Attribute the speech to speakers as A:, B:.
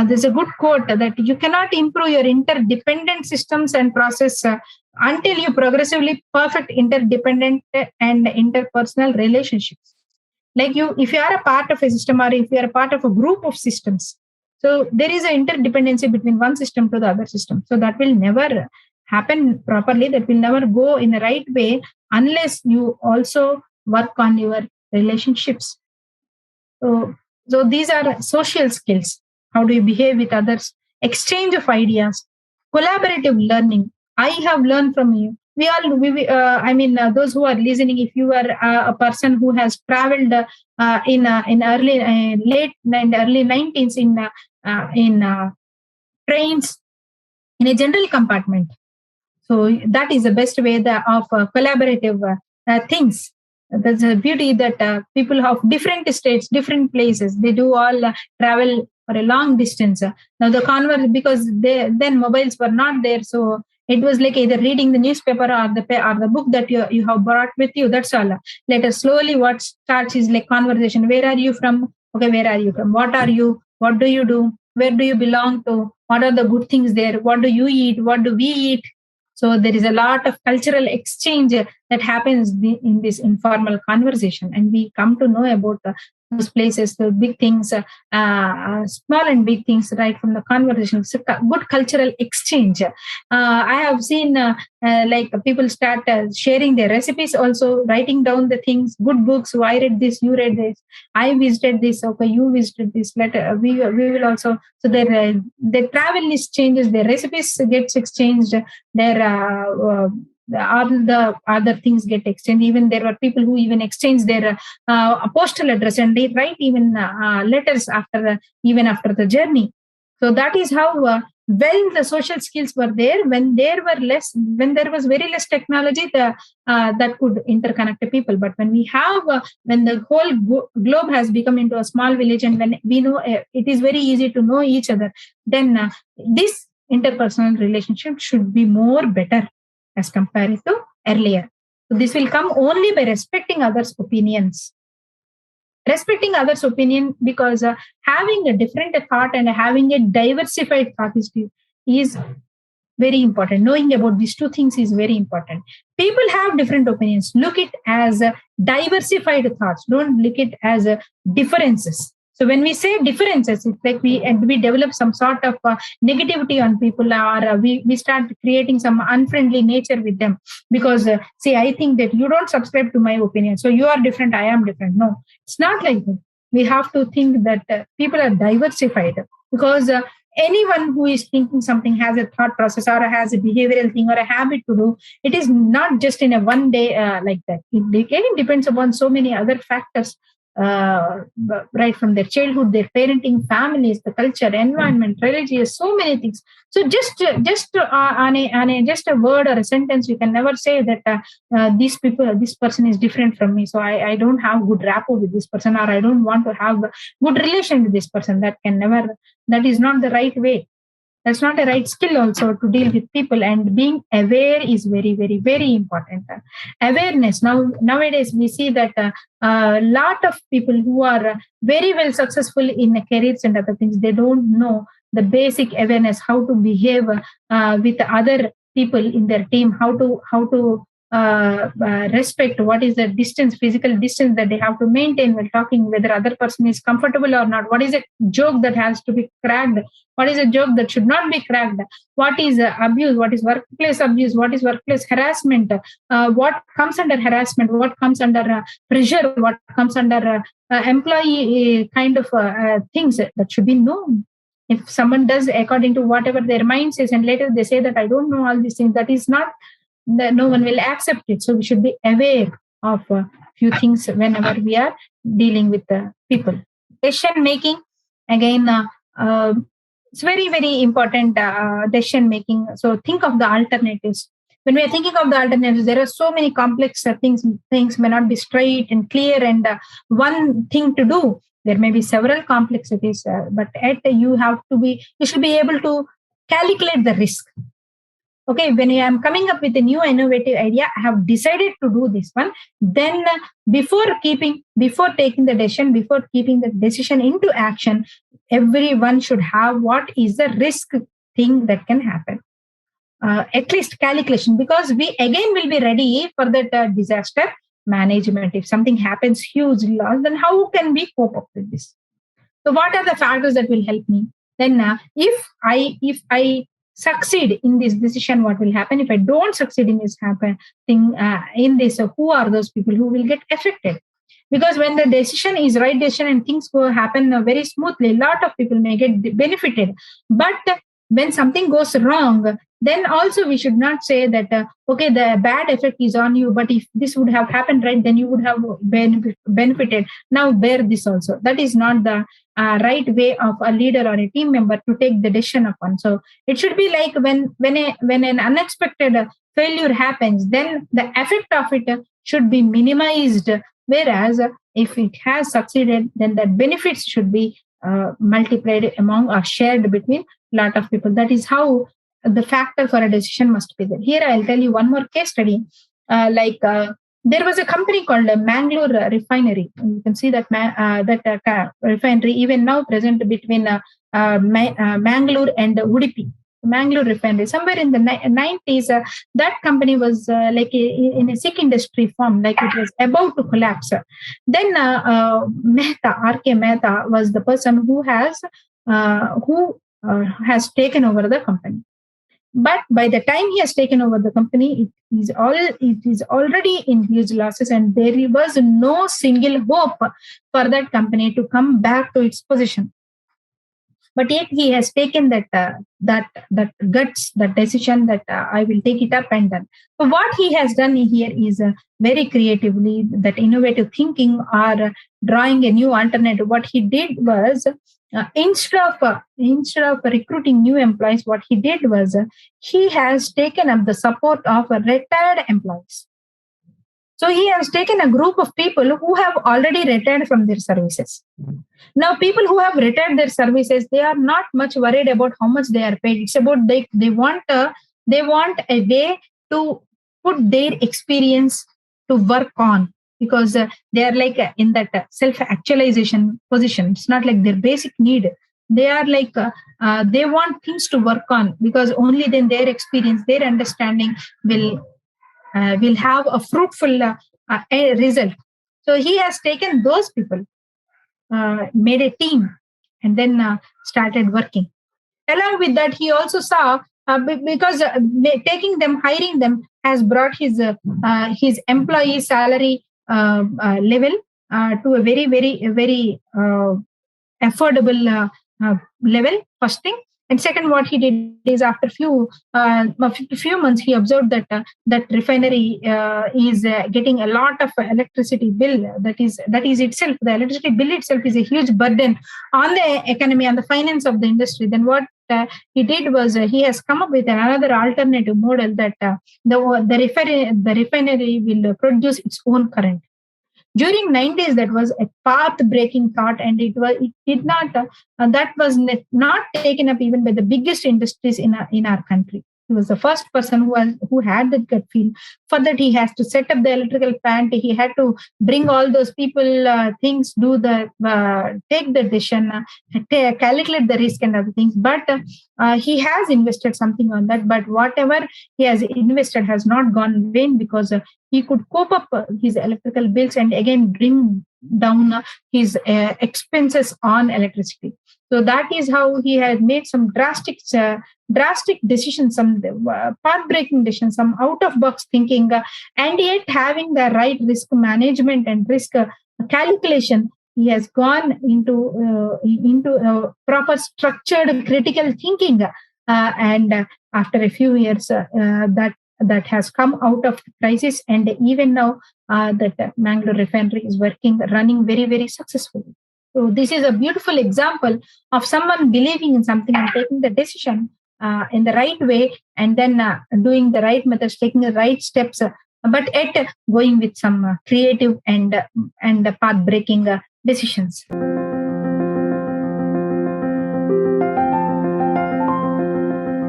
A: there's a good quote that you cannot improve your interdependent systems and process until you progressively perfect interdependent and interpersonal relationships. Like if you are a part of a system or if you are a part of a group of systems, so there is an interdependency between one system to the other system. So that will never happen properly. That will never go in the right way unless you also work on your relationships. So these are social skills. How do you behave with others? Exchange of ideas, collaborative learning. I have learned from you. Those who are listening, if you are a person who has traveled in late and early 90s in trains in a general compartment, so that is the best way of collaborative things. There's a beauty that people of different states, different places, they do all travel for a long distance. Now because then mobiles were not there, so it was like either reading the newspaper or the book that you have brought with you. That's all. Later, slowly, what starts is like conversation. Where are you from? Okay, where are you from? What are you? What do you do? Where do you belong to? What are the good things there? What do you eat? What do we eat? So there is a lot of cultural exchange that happens in this informal conversation, and we come to know about those places, the big things, small and big things, right from the conversation. So good cultural exchange. I have seen like people start sharing their recipes, also writing down the things, good books. So I read this, you read this, I visited this, okay, you visited this. Later we will also. So their travel list changes, their recipes gets exchanged, their all the other things get exchanged. Even there were people who even exchange their postal address, and they write even letters after the journey. So that is how well the social skills were there when there was very less technology that could interconnect the people. But when we have when the whole globe has become into a small village, and when we know it is very easy to know each other, then this interpersonal relationship should be more better as compared to earlier. So this will come only by respecting others' opinions. Respecting others' opinion, because having a different thought and having a diversified thought is very important. Knowing about these two things is very important. People have different opinions. Look it as diversified thoughts. Don't look it as differences. So when we say differences, it's like we develop some sort of negativity on people, or we start creating some unfriendly nature with them. Because I think that you don't subscribe to my opinion, so you are different, I am different. No, it's not like that. We have to think that people are diversified, because anyone who is thinking something has a thought process or has a behavioral thing or a habit to do. It is not just in a one day like that. It depends upon so many other factors. Right from their childhood, their parenting, families, the culture, environment, religious, so many things. So just on a word or a sentence, you can never say that this person is different from me, so I don't have good rapport with this person, or I don't want to have good relation with this person. That is not the right way. That's not a right skill also to deal with people. And being aware is very, very, very important. Awareness. Nowadays, we see that a lot of people who are very well successful in careers and other things, they don't know the basic awareness, how to behave with other people in their team, how to respect what is the distance, physical distance that they have to maintain while talking, whether other person is comfortable or not, what is a joke that has to be cracked, what is a joke that should not be cracked, what is abuse, what is workplace abuse, what is workplace harassment, what comes under harassment, what comes under pressure, what comes under employee kind of things that should be known. If someone does according to whatever their mind says, and later they say that I don't know all these things, that is not, that no one will accept it. So we should be aware of a few things whenever we are dealing with people. Decision making, again, it's very, very important. Decision making. So think of the alternatives. When we are thinking of the alternatives, there are so many complex things. Things may not be straight and clear and one thing to do. There may be several complexities, but you should be able to calculate the risk. okay, when I am coming up with a new innovative idea, I have decided to do this one. Then before taking the decision, before keeping the decision into action, everyone should have what is the risk thing that can happen. At least calculation, because we again will be ready for that disaster management. If something happens, huge loss, then how can we cope up with this? So what are the factors that will help me? Then if I succeed in this decision, what will happen? If I don't succeed in this thing, in this, who are those people who will get affected? Because when the decision is right decision and things go happen very smoothly, a lot of people may get benefited. But when something goes wrong, then also we should not say that okay, the bad effect is on you, but if this would have happened right, then you would have benefited. Now bear this also. That is not the right way of a leader or a team member to take the decision upon. So it should be like when an unexpected failure happens, then the effect of it should be minimized. Whereas if it has succeeded, then the benefits should be multiplied among or shared between a lot of people. That is how the factor for a decision must be there. Here I'll tell you one more case study. There was a company called Mangalore Refinery. You can see that refinery even now present between Mangalore and Udupi. Mangalore Refinery. Somewhere in the 90s, that company was in a sick industry form, like it was about to collapse. Then Mehta, R.K. Mehta, was the person who has taken over the company. But by the time he has taken over the company, it is already in huge losses, and there was no single hope for that company to come back to its position. But yet he has taken that guts, that decision that I will take it up and done. So what he has done here is very creatively, that innovative thinking or drawing a new alternative. What he did was, instead of recruiting new employees, what he did was he has taken up the support of retired employees. So he has taken a group of people who have already retired from their services. Now, people who have retired their services, they are not much worried about how much they are paid. It's about they want a way to put their experience to work on, because they are like in that self-actualization position. It's not like their basic need. They are like they want things to work on, because only then their experience, their understanding will have a fruitful result. So he has taken those people, made a team, and then started working. Along with that, he also saw, because hiring them has brought his employee salary level to a very, very, very affordable level, first thing. And second, what he did is, after a few months, he observed that that refinery is getting a lot of electricity bill. That is itself, the electricity bill itself is a huge burden on the economy, on the finance of the industry. Then what he did was, he has come up with another alternative model that the refinery will produce its own current. During 90s, that was a path-breaking thought, and it did not that was not taken up even by the biggest industries in our country. He was the first person who had that gut feel. For that, he has to set up the electrical plant. He had to bring all those people, things, take the decision, calculate the risk and other things. But he has invested something on that. But whatever he has invested has not gone vain, because he could cope up his electrical bills and again bring down his expenses on electricity. So that is how he has made some drastic decisions, some path-breaking decisions, some out-of-box thinking, and yet having the right risk management and risk calculation. He has gone into proper structured critical thinking, and after a few years, that has come out of the crisis, and even now that Mangalore refinery is running very, very successfully. So this is a beautiful example of someone believing in something and taking the decision in the right way, and then doing the right methods, taking the right steps, but going with some creative and path-breaking decisions.